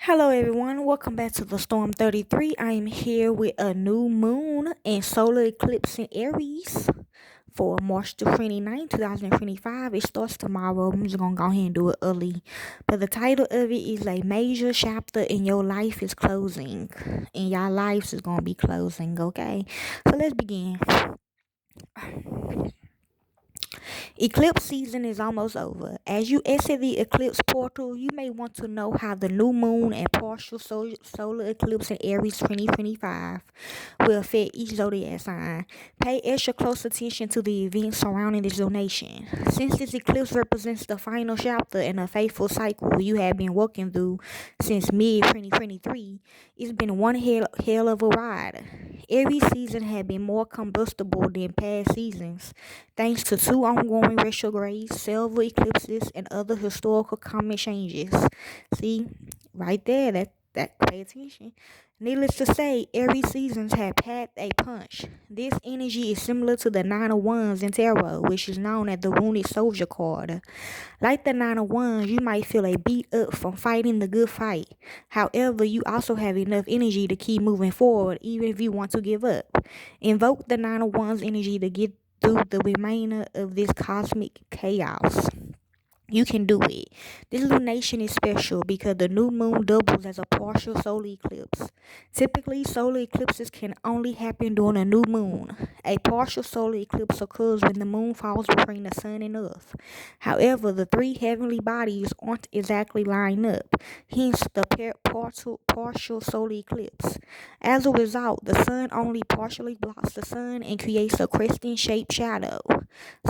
Hello everyone, welcome back to the Storm 33. I am here with a new moon and solar eclipse in Aries for March the 29th, 2025. It starts tomorrow. I'm just gonna go ahead and do it early. But the title of it is a major chapter in your life is closing. And your lives is gonna be closing, okay? So let's begin. Eclipse season is almost over. As you exit the eclipse portal, you may want to know how the new moon and partial solar eclipse in Aries 2025 will affect each zodiac sign. Pay extra close attention to the events surrounding this donation. Since this eclipse represents the final chapter in a faithful cycle you have been working through since mid 2023, it's been one hell of a ride. Every season has been more combustible than past seasons, thanks to two ongoing retrogrades, several eclipses, and other historical comet changes. See, right there, that pay attention. Needless to say, every season's have packed a punch. This energy is similar to the Nine of Wands in Tarot, which is known as the Wounded Soldier card. Like the Nine of Wands, you might feel a beat up from fighting the good fight. However, you also have enough energy to keep moving forward, even if you want to give up. Invoke the Nine of Wands energy to get through the remainder of this cosmic chaos. You can do it. This lunation is special because the new moon doubles as a partial solar eclipse. Typically, solar eclipses can only happen during a new moon. A partial solar eclipse occurs when the moon falls between the sun and earth. However, the three heavenly bodies aren't exactly lined up, hence the partial solar eclipse. As a result, the sun only partially blocks the sun and creates a crescent-shaped shadow.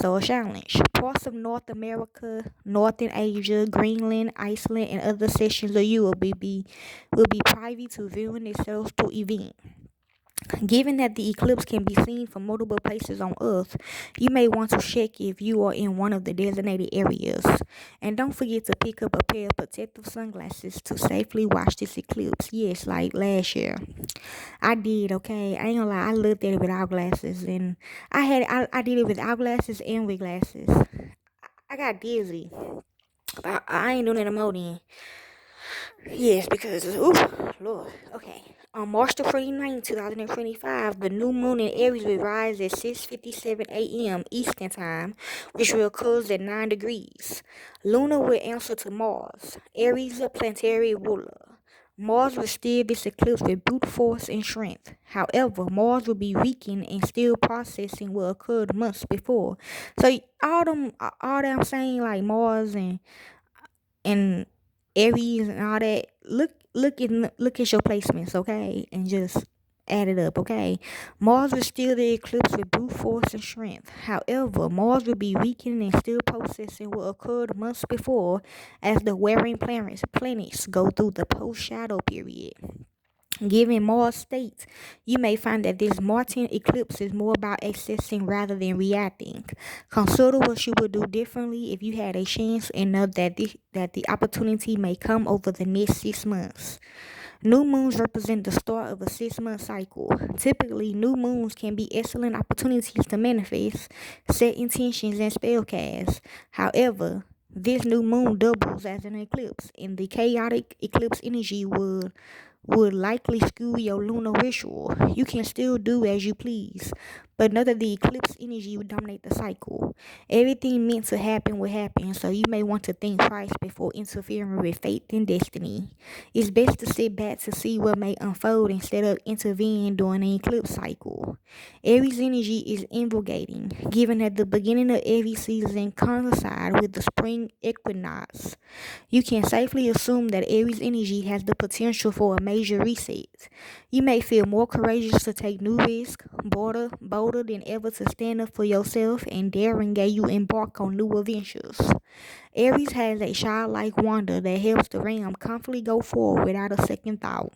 So a challenge. Parts of North America, Northern Asia, Greenland, Iceland, and other sections of Europe will be privy to viewing this celestial event. Given that the eclipse can be seen from multiple places on Earth, you may want to check if you are in one of the designated areas. And don't forget to pick up a pair of protective sunglasses to safely watch this eclipse. Yes, like last year. I did, okay? I ain't gonna lie, I looked at it without glasses, and I did it without glasses and with glasses. I got dizzy. But I ain't doing it no more then. Yes, because, ooh, Lord. Okay. On March the 29th, 2025, the new moon in Aries will rise at 6:57 a.m. Eastern Time, which will occur at 9 degrees. Lunar will answer to Mars, Aries, a planetary ruler. Mars will steer this eclipse with brute force and strength. However, Mars will be weakened and still processing what occurred months before. So all that I'm saying, like Mars and Aries and all that, look at your placements, okay, and just add it up, okay. Mars will steal the eclipse with brute force and strength. However, Mars will be weakened and still processing what occurred months before as the wearing planets go through the post-shadow period. Given Mars states, you may find that this Martian eclipse is more about assessing rather than reacting. Consider what you would do differently if you had a chance and know that the opportunity may come over the next 6 months. New moons represent the start of a 6-month cycle. Typically, new moons can be excellent opportunities to manifest, set intentions, and spellcast. However, this new moon doubles as an eclipse, and the chaotic eclipse energy would likely skew your lunar ritual. You can still do as you please, but know that the eclipse energy will dominate the cycle. Everything meant to happen will happen, so you may want to think twice before interfering with fate and destiny. It's best to sit back to see what may unfold instead of intervening during an eclipse cycle. Aries energy is invigorating, given that the beginning of every season coincides with the spring equinox. You can safely assume that Aries energy has the potential for a major reset. You may feel more courageous to take new risks, bolder than ever to stand up for yourself and daring as you embark on new adventures. Aries has a childlike wonder that helps the ram confidently go forward without a second thought.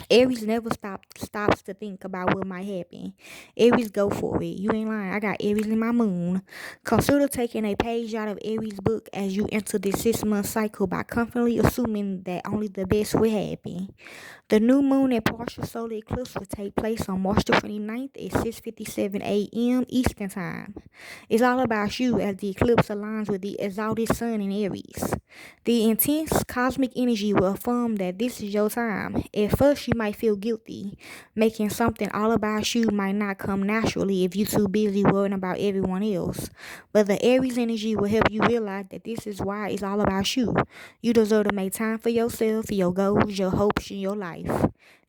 Aries never stops to think about what might happen. Aries go for it. You ain't lying. I got Aries in my moon. Consider taking a page out of Aries' book as you enter this 6 month cycle by confidently assuming that only the best will happen. The new moon and partial solar eclipse will take place on March the 29th at 6:57 a.m. Eastern Time. It's all about you as the eclipse aligns with the exalted sun in Aries. The intense cosmic energy will affirm that this is your time. At first, you might feel guilty. Making something all about you might not come naturally if you're too busy worrying about everyone else. But the Aries energy will help you realize that this is why it's all about you. You deserve to make time for yourself, your goals, your hopes, and your life.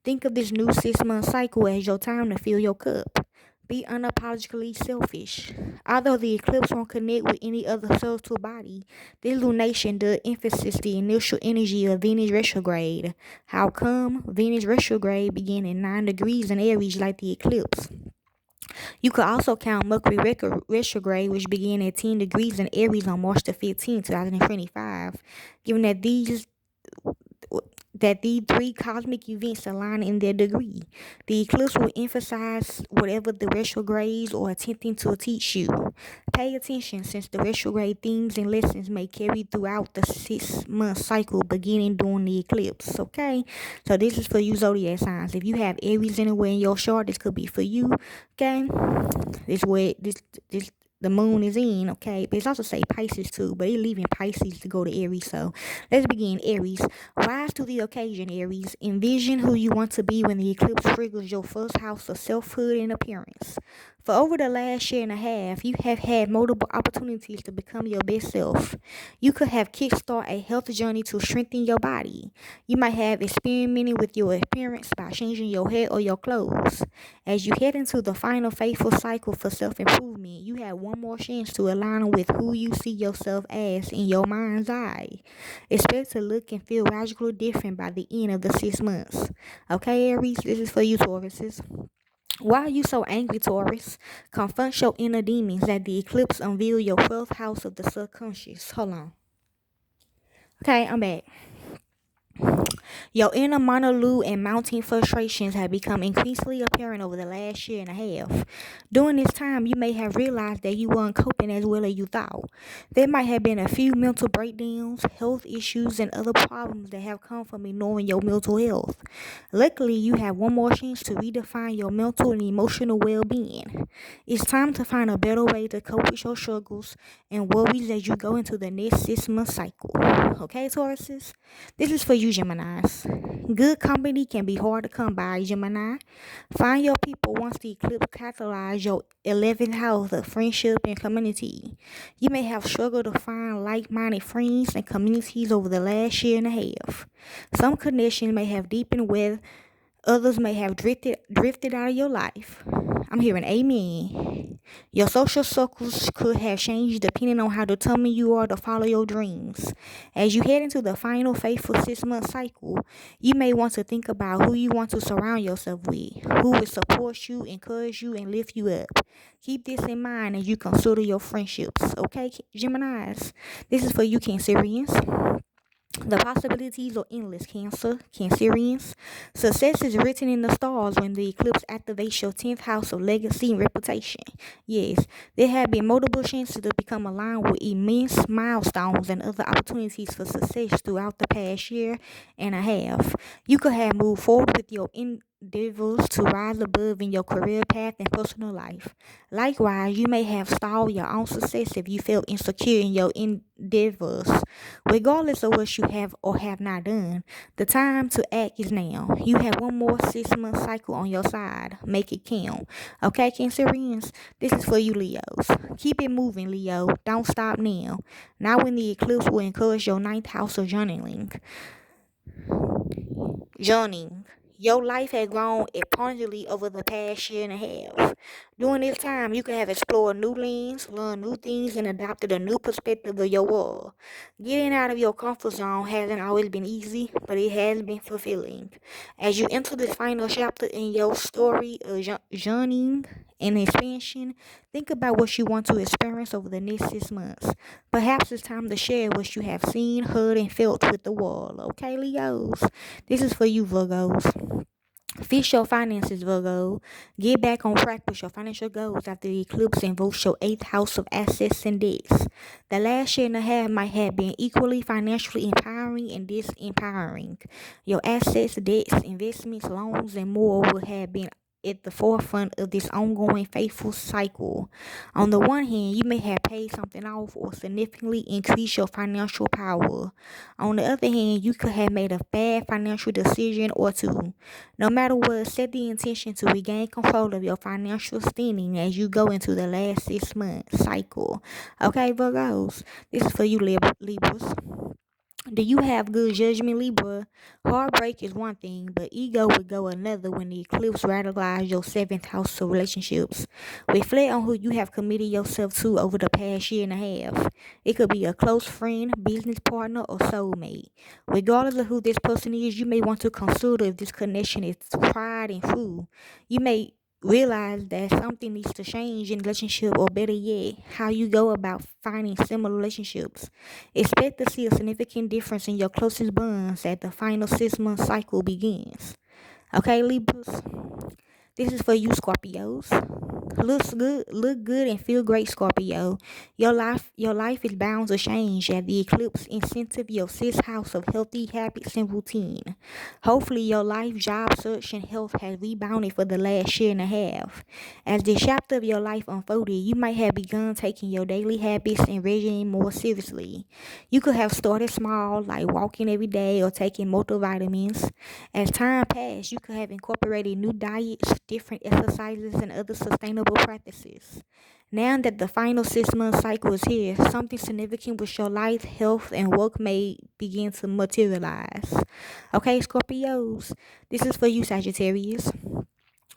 Think of this new 6 month cycle as your time to fill your cup. Be unapologetically selfish. Although the eclipse won't connect with any other subtle body, this lunation does emphasize the initial energy of Venus retrograde. How come? Venus retrograde began in 9 degrees in Aries like the eclipse. You could also count Mercury retrograde, which began at 10 degrees in Aries on March the 15th, 2025. Given that these three cosmic events align in their degree. The eclipse will emphasize whatever the retrogrades are attempting to teach you. Pay attention since the retrograde themes and lessons may carry throughout the 6 month cycle beginning during the eclipse. Okay? So this is for you zodiac signs. If you have Aries anywhere in your chart, this could be for you. Okay? This way this the moon is in, okay? But it's also say Pisces too, but it's leaving Pisces to go to Aries. So let's begin. Aries. Rise to the occasion, Aries. Envision who you want to be when the eclipse triggers your first house of selfhood and appearance. For over the last year and a half, you have had multiple opportunities to become your best self. You could have kickstart a health journey to strengthen your body. You might have experimented with your appearance by changing your hair or your clothes. As you head into the final faithful cycle for self-improvement, you have one more chance to align with who you see yourself as in your mind's eye. Expect to look and feel radically different by the end of the 6 months. Okay, Aries, this is for you, Tauruses. Why are you so angry, Taurus? Confront your inner demons that the eclipse unveil your 12th house of the subconscious. Hold on. Okay, I'm back. Your inner monologue and mounting frustrations have become increasingly apparent over the last year and a half. During this time, you may have realized that you weren't coping as well as you thought. There might have been a few mental breakdowns, health issues, and other problems that have come from ignoring your mental health. Luckily, you have one more chance to redefine your mental and emotional well-being. It's time to find a better way to cope with your struggles and worries as you go into the next 6 month cycle. Okay, Tauruses? This is for you, Geminis. Good company can be hard to come by, Gemini. Find your people once the eclipse catalyzes your 11th house of friendship and community. You may have struggled to find like-minded friends and communities over the last year and a half. Some connections may have deepened where others may have drifted out of your life. I'm hearing amen. Your social circles could have changed depending on how determined you are to follow your dreams. As you head into the final faithful 6 month cycle, you may want to think about who you want to surround yourself with, who will support you, encourage you, and lift you up. Keep this in mind as you consider your friendships. Okay, Geminis? This is for you, Cancerians. The possibilities are endless, Cancerians. Success is written in the stars when the eclipse activates your 10th house of legacy and reputation. Yes, there have been multiple chances to become aligned with immense milestones and other opportunities for success throughout the past year and a half. You could have moved forward with your endeavors to rise above in your career path and personal life. Likewise, you may have stalled your own success if you felt insecure in your endeavors. Regardless of what you have or have not done, the time to act is now. You have one more 6 month cycle on your side. Make it count. Okay, Cancerians? This is for you, Leos. Keep it moving, Leo. Don't stop now. Now when the eclipse will encourage your 9th house of journaling. Journeying. Your life has grown exponentially over the past year and a half. During this time, you could have explored new lands, learned new things, and adopted a new perspective of your world. Getting out of your comfort zone hasn't always been easy, but it has been fulfilling. As you enter this final chapter in your story of journeying and expansion. Think about what you want to experience over the next 6 months. Perhaps it's time to share what you have seen, heard, and felt with the world. Okay, Leos? This is for you, Virgos. Fix your finances, Virgo. Get back on track with your financial goals after the eclipse invokes your eighth house of assets and debts. The last year and a half might have been equally financially empowering and disempowering. Your assets, debts, investments, loans, and more will have been at the forefront of this ongoing faithful cycle. On the one hand, you may have paid something off or significantly increased your financial power. On the other hand, you could have made a bad financial decision or two. No matter what, set the intention to regain control of your financial standing as you go into the last 6 month cycle. Okay, Virgos, this is for you, Libras. Do you have good judgment, Libra? Heartbreak is one thing, but ego would go another when the eclipse radicalizes your seventh house of relationships. Reflect on who you have committed yourself to over the past year and a half. It could be a close friend, business partner, or soulmate. Regardless of who this person is, you may want to consider if this connection is tried and true. You may realize that something needs to change in the relationship, or better yet, how you go about finding similar relationships. Expect to see a significant difference in your closest bonds as the final 6 month cycle begins. Okay, Libras? This is for you, Scorpios. Look good and feel great, Scorpio. Your life is bound to change as the eclipse incentive your sixth house of healthy habits and routine. Hopefully your life, job search, and health has rebounded for the last year and a half. As the chapter of your life unfolded, you might have begun taking your daily habits and regime more seriously. You could have started small, like walking every day or taking multivitamins. As time passed, you could have incorporated new diets, different exercises, and other sustainable practices. Now that the final 6 month cycle is here, something significant with your life, health, and work may begin to materialize. Okay, Scorpios, this is for you, Sagittarius.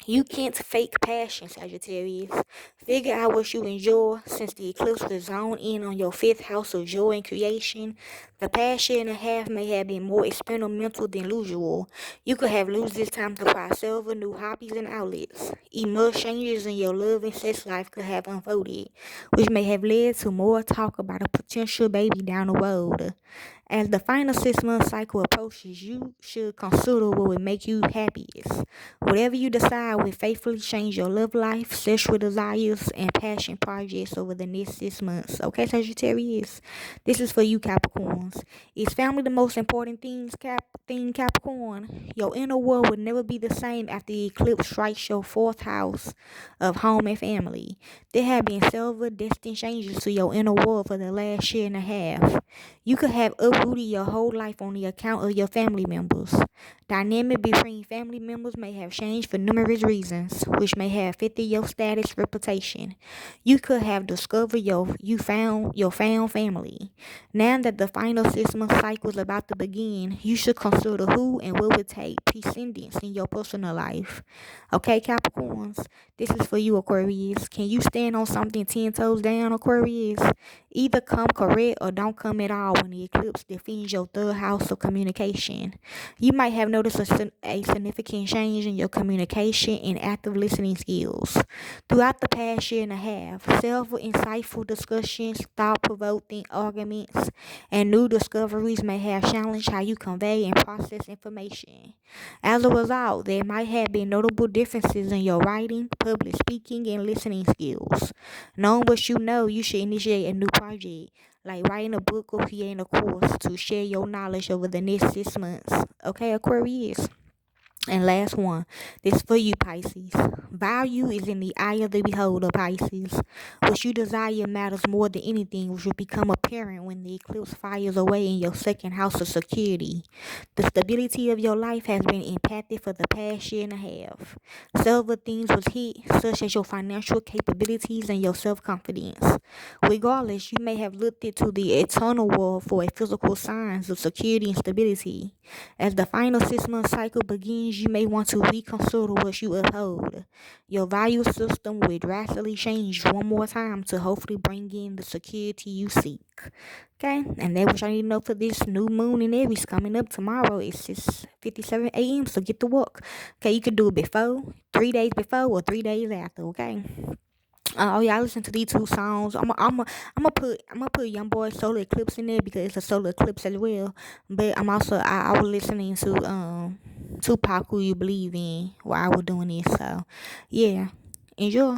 You can't fake passion, Sagittarius. Figure out what you enjoy since the eclipse was zoned in on your fifth house of joy and creation. The past year and a half may have been more experimental than usual. You could have used this time to try several new hobbies and outlets. Immense changes in your love and sex life could have unfolded, which may have led to more talk about a potential baby down the road. As the final 6 month cycle approaches, you should consider what would make you happiest. Whatever you decide will faithfully change your love life, sexual desires, and passion projects over the next 6 months. Okay, Sagittarius? This is for you, Capricorns. Is family the most important thing, Capricorn? Your inner world will never be the same after the eclipse strikes your fourth house of home and family. There have been several destined changes to your inner world for the last year and a half. You could have uprooted your whole life on the account of your family members. Dynamic between family members may have changed for numerous reasons, which may have affected your status, reputation. You could have discovered your found family. Now that the final 6 month cycle is about to begin, you should consider who and what will take precedence in your personal life. Okay, Capricorns, this is for you, Aquarius. Can you stand on something 10 toes down, Aquarius? Either come correct or don't come at all when the eclipse defines your third house of communication. You might have noticed a significant change in your communication and active listening skills. Throughout the past year and a half, several insightful discussions, thought-provoking arguments, and new discoveries may have challenged how you convey and process information. As a result, there might have been notable differences in your writing, public speaking, and listening skills. Knowing what you know, you should initiate a new project, like writing a book or creating a course to share your knowledge over the next 6 months. Okay, Aquarius? And last one, this for you, Pisces. Value is in the eye of the beholder, Pisces. What you desire matters more than anything, which will become apparent when the eclipse fires away in your second house of security. The stability of your life has been impacted for the past year and a half. Several things was hit, such as your financial capabilities and your self-confidence. Regardless, you may have looked into the eternal world for a physical signs of security and stability. As the final 6 month cycle begins, you may want to reconsider what you uphold. Your value system will drastically change one more time to hopefully bring in the security you seek. Okay, and that's what I need to know for this new moon in Aries coming up tomorrow. It's 6:57 a.m. So get to work. Okay, you can do it before, 3 days before, or 3 days after. Okay. Oh yeah, I listen to these two songs. I'm gonna put Young Boy Solar Eclipse in there because it's a solar eclipse as well. But I was listening to Tupac, Who You Believe In, while I was doing this. So yeah, enjoy.